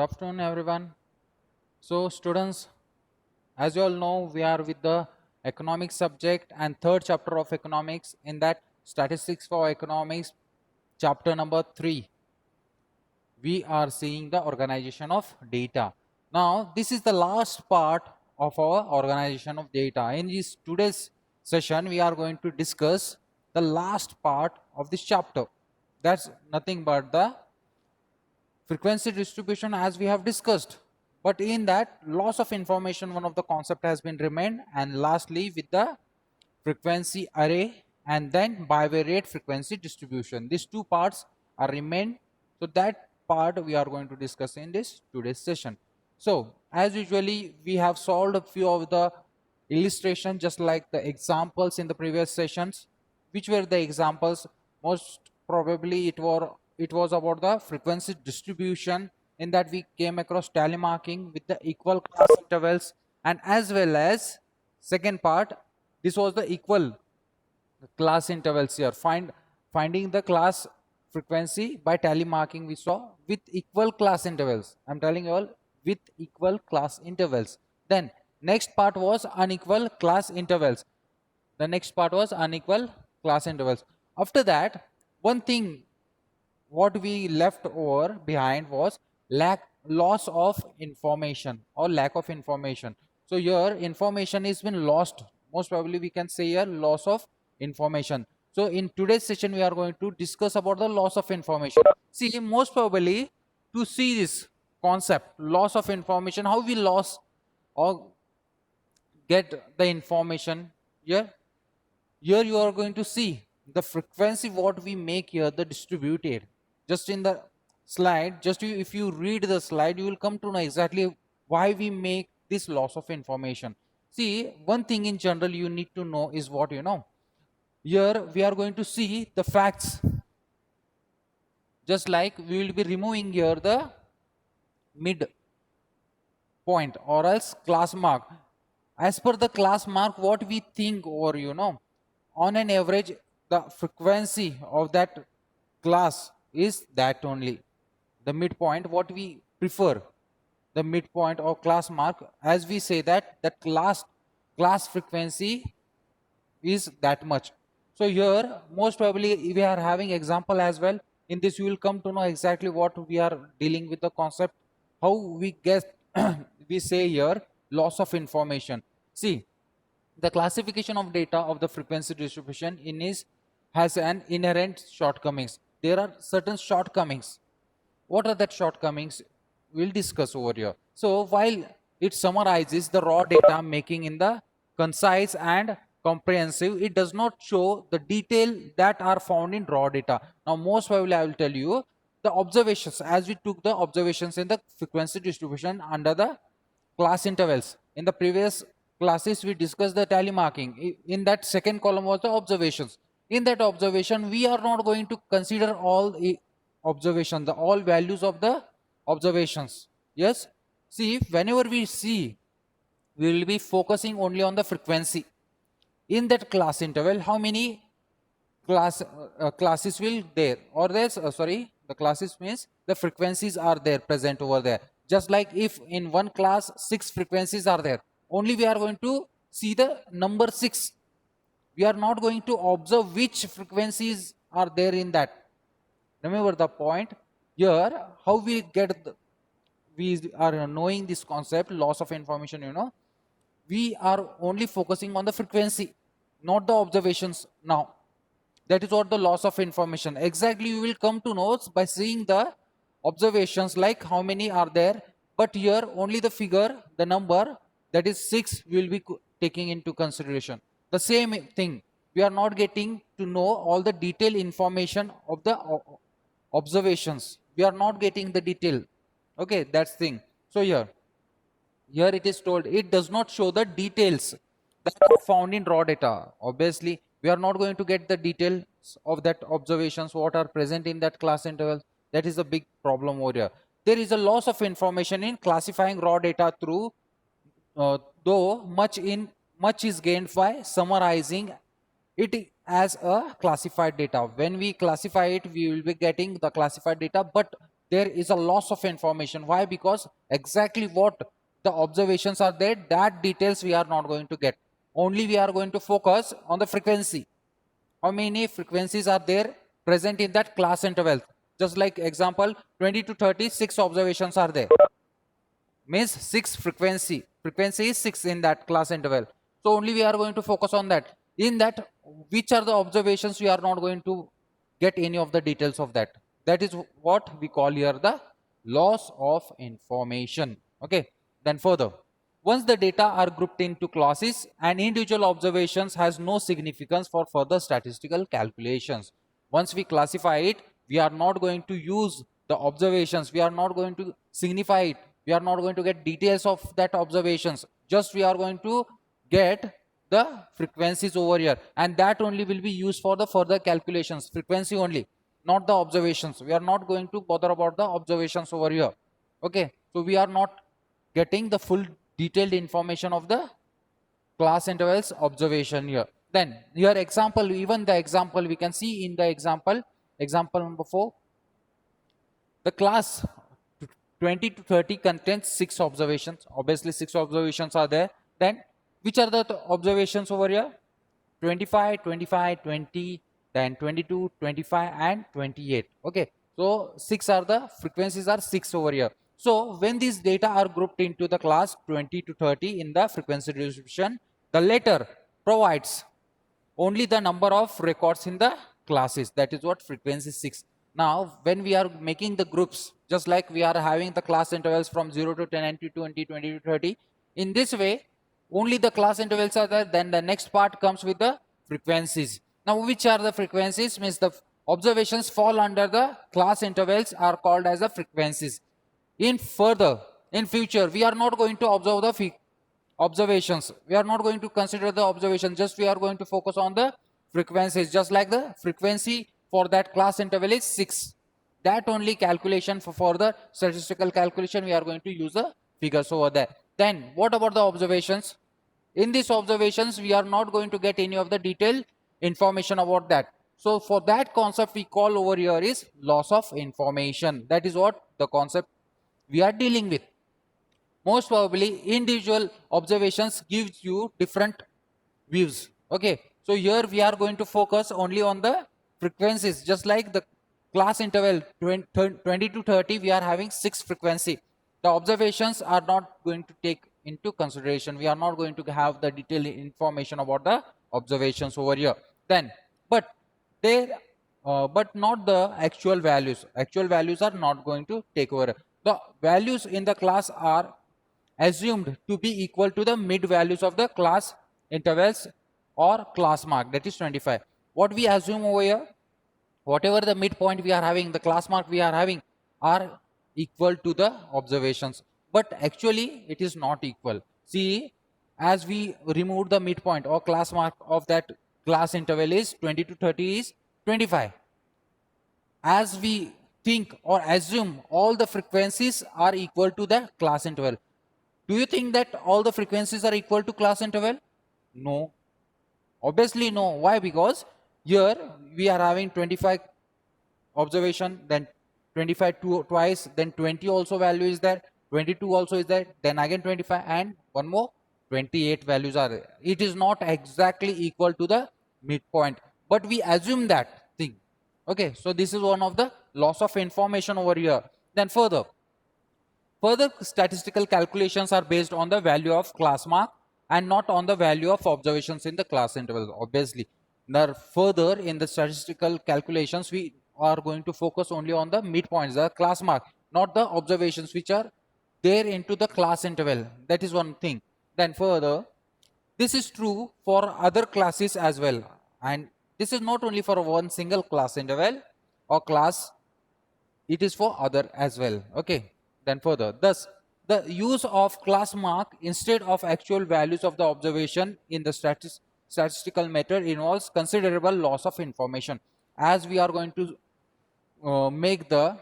afternoon, everyone. So, students, as you all know, we are with the economics subject and third chapter of economics. In that, statistics for economics, chapter number 3, we are seeing the organization of data. Now, this is the last part of our organization of data. In this today's session, we are going to discuss the last part of this chapter. That's nothing but the frequency distribution as we have discussed, but in that loss of information, one of the concept has been remained, and lastly with the frequency array and then bivariate frequency distribution, these two parts are remained. So that part we are going to discuss in this today's session. So as usually we have solved a few of the illustration just like the examples in the previous sessions. Which were the examples? Most probably it was about the frequency distribution. In that we came across tally marking with the equal class intervals, and as well as second part, this was the equal class intervals here. Finding the class frequency by tally marking we saw with equal class intervals. I'm telling you all, with equal class intervals. Then next part was unequal class intervals. The next part was unequal class intervals. After that, one thing what we left over behind was loss of information or lack of information. So here information has been lost. Most probably we can say here loss of information. So in today's session we are going to discuss about the loss of information. See, most probably to see this concept loss of information, how we lost or get the information here. Here you are going to see the frequency what we make here, the distributed. Just in the slide, if you read the slide, you will come to know exactly why we make this loss of information. See, one thing in general you need to know is what you know. Here we are going to see the facts. Just like we will be removing here the mid point or else class mark. As per the class mark, what we think, or on an average the frequency of that class is that only. The midpoint what we prefer, the midpoint or class mark, as we say that the class frequency is that much. So here most probably we are having example as well. In this you will come to know exactly what we are dealing with, the concept, how we get we say here loss of information. See, the classification of data of the frequency distribution has an inherent shortcomings. There are certain shortcomings. What are that shortcomings? We'll discuss over here. So while it summarizes the raw data making in the concise and comprehensive, it does not show the detail that are found in raw data. Now most probably I will tell you the observations, as we took the observations in the frequency distribution under the class intervals. In the previous classes we discussed the tally marking. In that second column was the observations. In that observation we are not going to consider all the observations, all values of the observations. Yes, see, whenever we see, we will be focusing only on the frequency. In that class interval, how many classes will there, or there's the classes means the frequencies are there present over there. Just like if in one class 6 frequencies are there, only we are going to see the number 6. We are not going to observe which frequencies are there in that. Remember the point here. How we we are knowing this concept loss of information, we are only focusing on the frequency, not the observations. Now that is what the loss of information exactly we will come to know by seeing the observations, like how many are there. But here only the figure, the number, that is 6, we will be taking into consideration. The same thing, we are not getting to know all the detailed information of the observations. We are not getting the detail. Okay, that's thing. So here it is told it does not show the details that are found in raw data. Obviously we are not going to get the details of that observations what are present in that class interval. That is a big problem over here. There is a loss of information in classifying raw data through though much is gained by summarizing it as a classified data. When we classify it, we will be getting the classified data, but there is a loss of information. Why? Because exactly what the observations are there, that details we are not going to get. Only we are going to focus on the frequency. How many frequencies are there present in that class interval? Just like example, 20 to 30, 6 observations are there. Means 6 frequency is 6 in that class interval. So only we are going to focus on that. In that, which are the observations, we are not going to get any of the details of that. That is what we call here the loss of information. Okay, then further, once the data are grouped into classes, and individual observations has no significance for further statistical calculations. Once we classify it, we are not going to use the observations, we are not going to signify it, we are not going to get details of that observations, just we are going to get the frequencies over here, and that only will be used for the further calculations. Frequency only, not the observations. We are not going to bother about the observations over here. Okay, so we are not getting the full detailed information of the class intervals observation here. Then here example, even the example we can see in the example number 4, the class 20 to 30 contains 6 observations. Obviously 6 observations are there. Then which are the observations over here? 25, 25, 20, then 22, 25 and 28. Okay, so 6 are the frequencies, are 6 over here. So when these data are grouped into the class 20 to 30 in the frequency distribution, the letter provides only the number of records in the classes. That is what frequency 6. Now when we are making the groups, just like we are having the class intervals from 0 to 10 and to 20, 20 to 30, in this way only the class intervals are there. Then the next part comes with the frequencies. Now which are the frequencies? Means the observations fall under the class intervals are called as the frequencies. In future, we are not going to observe the observations. We are not going to consider the observations, just we are going to focus on the frequencies. Just like the frequency for that class interval is 6. That only calculation for the statistical calculation, we are going to use the figures over there. Then what about the observations? In these observations, we are not going to get any of the detailed information about that. So for that concept we call over here is loss of information. That is what the concept we are dealing with. Most probably individual observations gives you different views. Okay, so here we are going to focus only on the frequencies. Just like the class interval 20 to 30, we are having 6 frequency. The observations are not going to take into consideration. We are not going to have the detailed information about the observations over here. Then, but not the actual values. Actual values are not going to take over. The values in the class are assumed to be equal to the mid values of the class intervals or class mark, that is 25. What we assume over here, whatever the midpoint we are having, the class mark we are having, are equal to the observations, but actually it is not equal. See, as we remove the midpoint or class mark of that class interval is 20 to 30 is 25. As we think or assume all the frequencies are equal to the class interval, do you think that all the frequencies are equal to class interval? No, obviously no. Why? Because here we are having 25 observation, then 25 twice, then 20 also value is there, 22 also is there, then again 25, and one more 28 values are there. It is not exactly equal to the midpoint, but we assume that thing. Okay, so this is one of the loss of information over here. Then further statistical calculations are based on the value of class mark and not on the value of observations in the class interval, obviously. Now further in the statistical calculations, we are going to focus only on the midpoints, the class mark, not the observations which are there into the class interval. That is one thing. Then further, this is true for other classes as well, and this is not only for one single class interval or class, it is for other as well. Okay, then further, thus the use of class mark instead of actual values of the observation in the statistical method involves considerable loss of information. As we are going to make the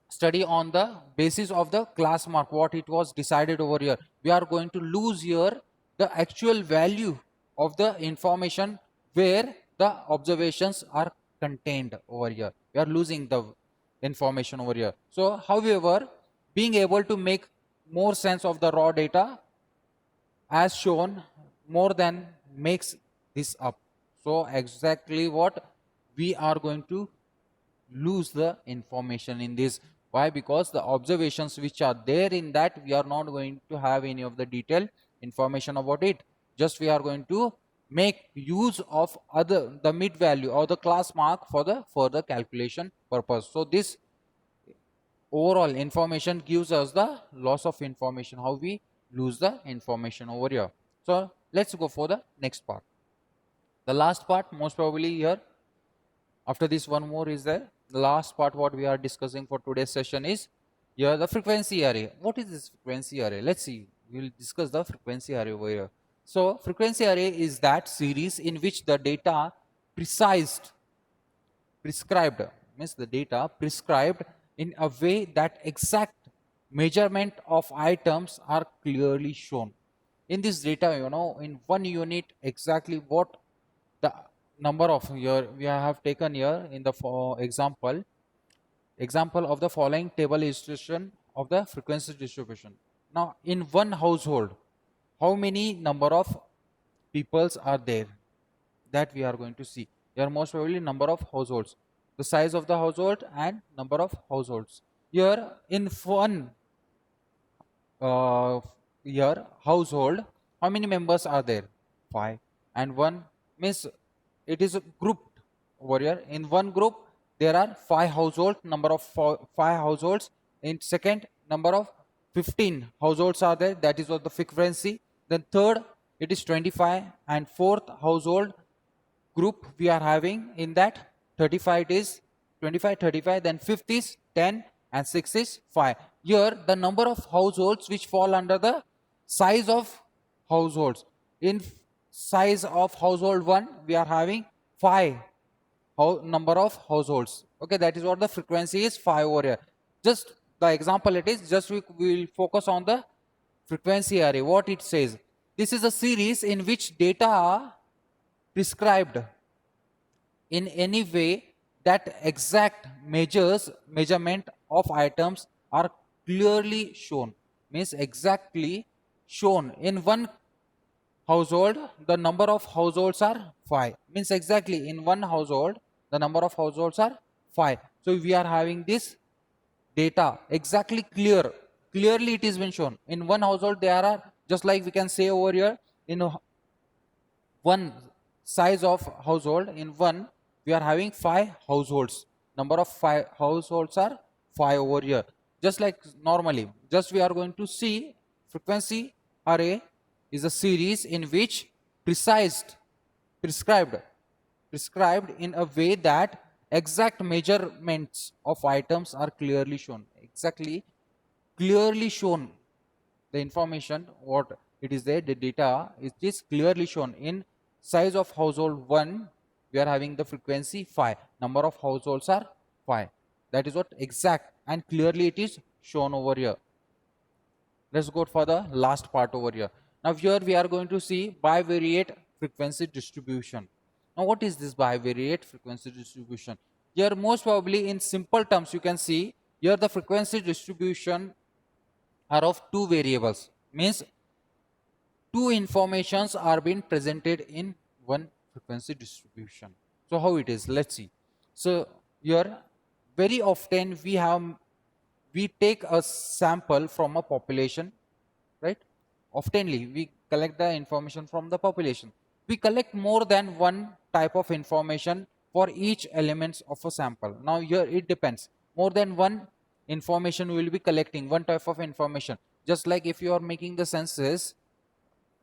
study on the basis of the class mark, what it was decided over here, we are going to lose here the actual value of the information where the observations are contained over here. We are losing the information over here. So however, being able to make more sense of the raw data as shown more than makes this up. So exactly what we are going to lose the information in this. Why? Because the observations which are there in that, we are not going to have any of the detailed information about it. Just we are going to make use of the mid value or the class mark for the further calculation purpose. So this overall information gives us the loss of information, how we lose the information over here. So let's go for the next part. The last part, most probably here, after this one more is there. The last part what we are discussing for today's session is here the frequency array. What is this frequency array? Let's see. We will discuss the frequency array over here. So frequency array is that series in which the data prescribed, means the data prescribed in a way that exact measurement of items are clearly shown. In this data, in one unit exactly what the number of here we have taken here in the example of the following table illustration of the frequency distribution. Now in one household, how many number of peoples are there, that we are going to see. Here most probably number of households, the size of the household and number of households. Here in one here household, how many members are there? 5. And one means it is grouped over here. In one group there are 5 households, number of 5 households. In second, number of 15 households are there, that is what the frequency. Then third, it is 25, and fourth household group we are having in that 35, it is 25, 35. Then fifth is 10 and sixth is 5. Here the number of households which fall under the size of households. In size of household 1 we are having 5 number of households. Okay, that is what the frequency is, 5 over here. Just the example it is, just we will focus on the frequency array. What it says, this is a series in which data are prescribed in any way that exact measurement of items are clearly shown, means exactly shown. In one household the number of households are 5, means exactly in one household the number of households are 5. So we are having this data exactly clearly it is been shown. In one household there are, just like we can say over here, in one size of household, in one we are having 5 households, number of 5 households are 5 over here. Just like normally, just we are going to see frequency array is a series in which prescribed in a way that exact measurements of items are clearly shown. Exactly clearly shown, the information what it is there, the data is clearly shown. In size of household 1 we are having the frequency 5, number of households are 5. That is what exact and clearly it is shown over here. Let's go for the last part over here. Now here we are going to see bivariate frequency distribution. Now what is this bivariate frequency distribution? Here most probably in simple terms you can see here the frequency distribution are of 2 variables, means 2 informations are being presented in one frequency distribution. So how it is, let's see. So here very often we take a sample from a population, right? Oftenly we collect the information from the population. We collect more than one type of information for each elements of a sample. Now here it depends, more than one information we will be collecting, one type of information. Just like if you are making the census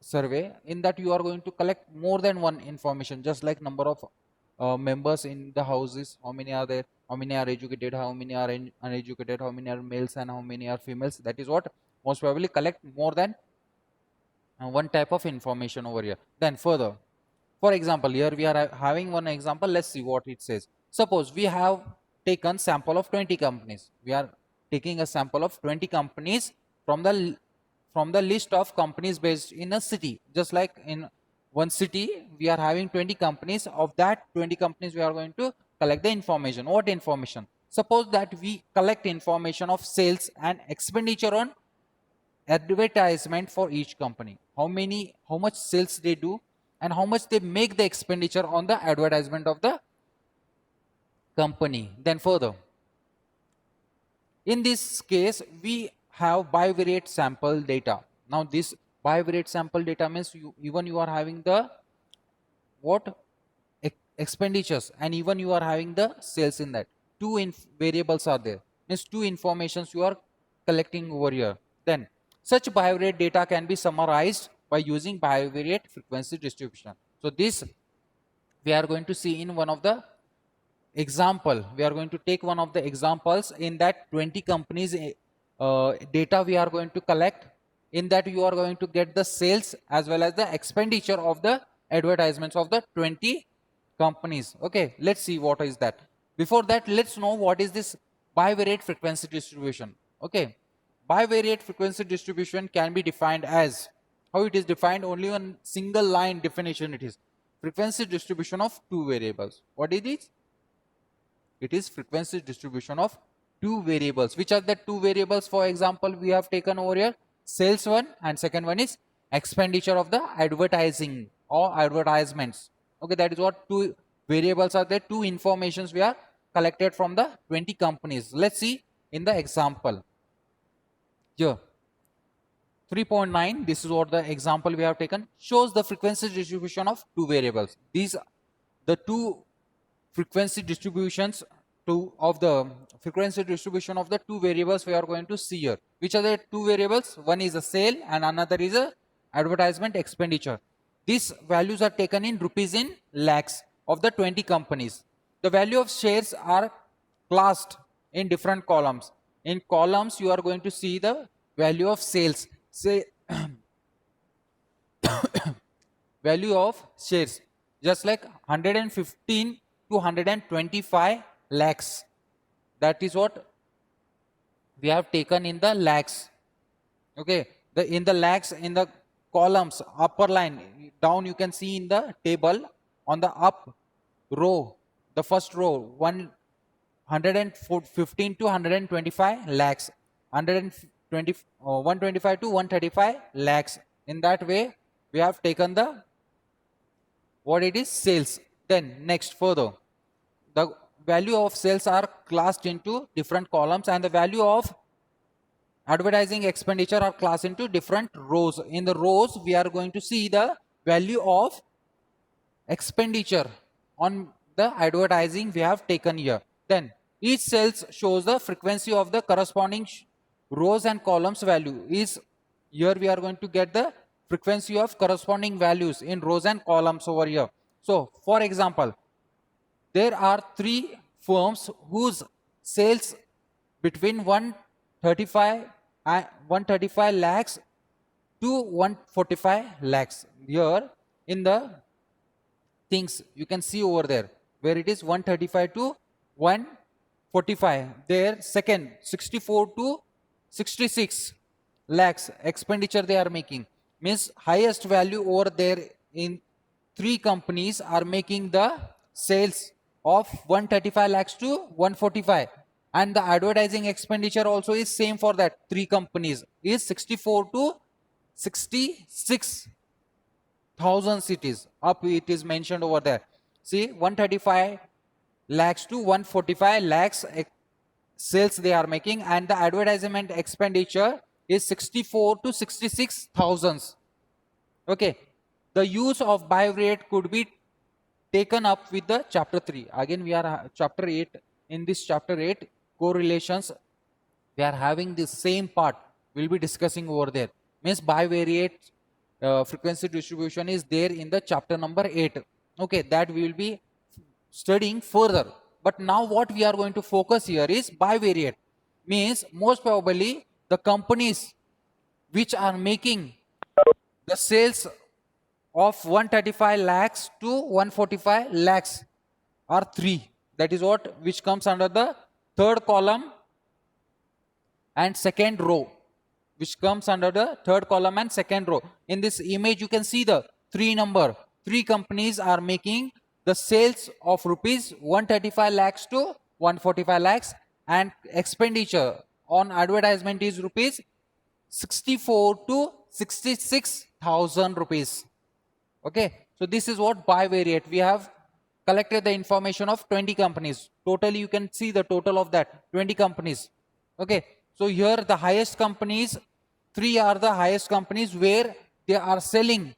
survey, in that you are going to collect more than one information, just like number of members in the houses, how many are there, how many are educated, how many are uneducated, how many are males and how many are females. That is what most probably collect more than one type of information over here. Then further, for example, here we are having one example. Let's see what it says. Suppose we have taken sample of 20 companies. We are taking a sample of 20 companies from the list of companies based in a city. Just like in one city we are having 20 companies. Of that 20 companies we are going to collect the information. What information? Suppose that we collect information of sales and expenditure on advertisement for each company. How much sales they do and how much they make the expenditure on the advertisement of the company. Then further, in this case, we have bivariate sample data. Now this bivariate sample data means you are having the what expenditures and even you are having the sales in that. Two variables are there. Means two informations you are collecting over here. Then such bivariate data can be summarized by using bivariate frequency distribution. So this we are going to see in one of the example. We are going to take one of the examples in that 20 companies data we are going to collect. In that you are going to get the sales as well as the expenditure of the advertisements of the 20 companies. Okay, let's see what is that. Before that, let's know what is this bivariate frequency distribution. Okay, bivariate frequency distribution can be defined as, how it is defined, only one single line definition it is. Frequency distribution of two variables. What is it? It is frequency distribution of two variables. Which are the two variables? For example, we have taken over here sales one and second one is expenditure of the advertising or advertisements. Okay, that is what two variables are there. Two informations we are collected from the 20 companies. Let's see in the example. Here, 3.9, this is what the example we have taken, shows the frequency distribution of two variables. These the two frequency distributions of the frequency distribution of the two variables we are going to see here. Which are the two variables? One is a sale and another is a advertisement expenditure. These values are taken in rupees in lakhs of the 20 companies. The value of shares are classed in different columns. In columns you are going to see the value of sales. Say value of shares, just like 115 to 125 lakhs. That is what we have taken in the lakhs. Okay, in the lakhs, in the columns, upper line, down you can see in the table on the up row, the first row, 115 to 125 lakhs, 125 to 135 lakhs. In that way, we have taken the what it is sales. Then next further, the value of sales are classed into different columns and the value of advertising expenditure are classed into different rows. In the rows, we are going to see the value of expenditure on the advertising we have taken here. Then each cells shows the frequency of the corresponding rows and columns value. Is here we are going to get the frequency of corresponding values in rows and columns over here. So for example, there are three firms whose sales between 135 lakhs to 145 lakhs. Here in the things you can see over there where it is 135 to 145. There second 64 to 66 lakhs expenditure they are making. Means highest value over there in three companies are making the sales of 135 lakhs to 145, and the advertising expenditure also is same for that three companies is 64 to 66 thousand cities up, it is mentioned over there. See, 135 lakhs to 145 lakhs sales they are making, and the advertisement expenditure is 64 to 66 thousands. Okay, the use of bivariate could be taken up with the chapter 3. Again we are chapter 8. In this chapter 8 correlations, we are having the same part we'll be discussing over there. Means bivariate frequency distribution is there in the chapter number 8. Okay, that we will be studying further. But now what we are going to focus here is bivariate. Means most probably the companies which are making the sales of 135 lakhs to 145 lakhs are three. That is what which comes under the third column and second row, which comes under the third column and second row. In this image you can see the three companies are making the sales of rupees 135 lakhs to 145 lakhs, and expenditure on advertisement is rupees 64 to 66,000 rupees. Okay, so this is what bivariate. We have collected the information of 20 companies. Totally, you can see the total of that 20 companies. Okay, so here the highest companies, three are the highest companies where they are selling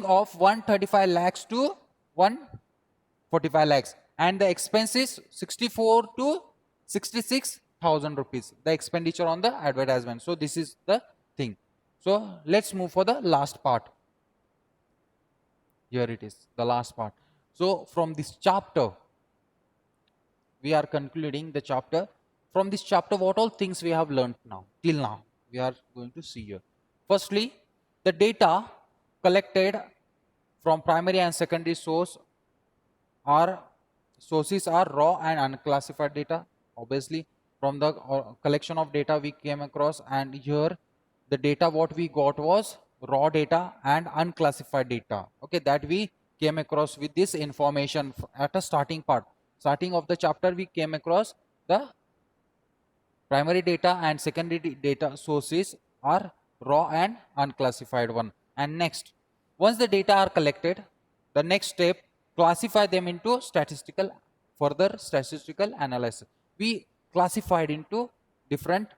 of 135 lakhs to 145 lakhs, and the expenses 64 to 66,000 rupees, the expenditure on the advertisement. So this is the thing. So let's move for the last part. Here it is, the last part. So from this chapter, we are concluding the chapter. From this chapter, what all things we have learned now, till now, we are going to see here. Firstly, the data collected from primary and secondary sources are raw and unclassified data. Obviously, from the collection of data we came across, and here the data what we got was raw data and unclassified data. Okay, that we came across with this information at a starting part. Starting of the chapter, we came across the primary data and secondary data sources are raw and unclassified one. And next, once the data are collected, the next step, classify them into further statistical analysis. We classified into different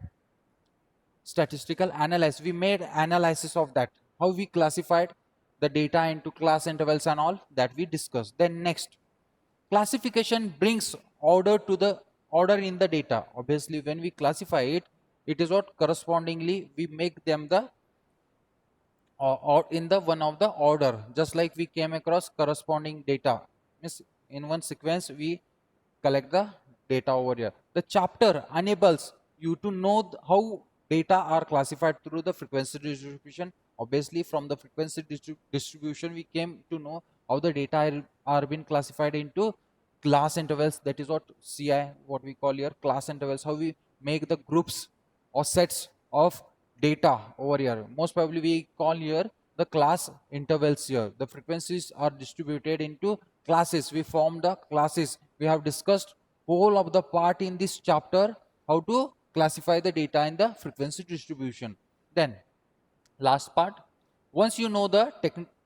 statistical analysis. We made analysis of that, how we classified the data into class intervals and all that we discussed. Then next, classification brings order to the order in the data. Obviously, when we classify it, it is what correspondingly we make them the or in the one of the order, just like we came across corresponding data. Means in one sequence we collect the data over here. The chapter enables you to know how data are classified through the frequency distribution. Obviously, from the frequency distribution, we came to know how the data are being classified into class intervals. That is what CI, what we call here class intervals. How we make the groups or sets of data over here. Most probably we call here the class intervals here. The frequencies are distributed into classes. We form the classes. We have discussed whole of the part in this chapter, how to classify the data in the frequency distribution. Then last part, once you know the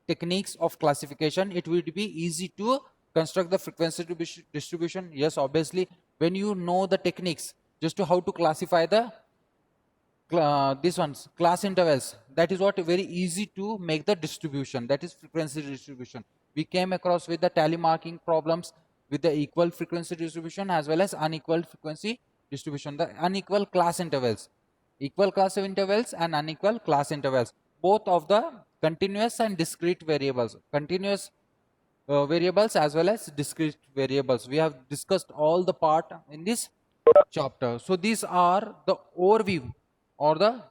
techniques of classification, it will be easy to construct the frequency distribution. Yes, obviously, when you know the techniques just to how to classify the this one's class intervals, that is what very easy to make the distribution, that is frequency distribution. We came across with the tally marking problems with the equal frequency distribution as well as unequal frequency distribution. The unequal class intervals, equal class intervals and unequal class intervals, both of the continuous and discrete variables, continuous variables as well as discrete variables. We have discussed all the part in this chapter. So these are the overview or the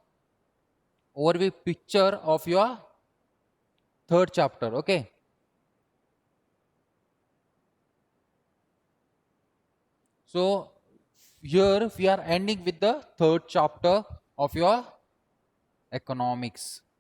overview picture of your third chapter. Okay, so here we are ending with the third chapter of your economics.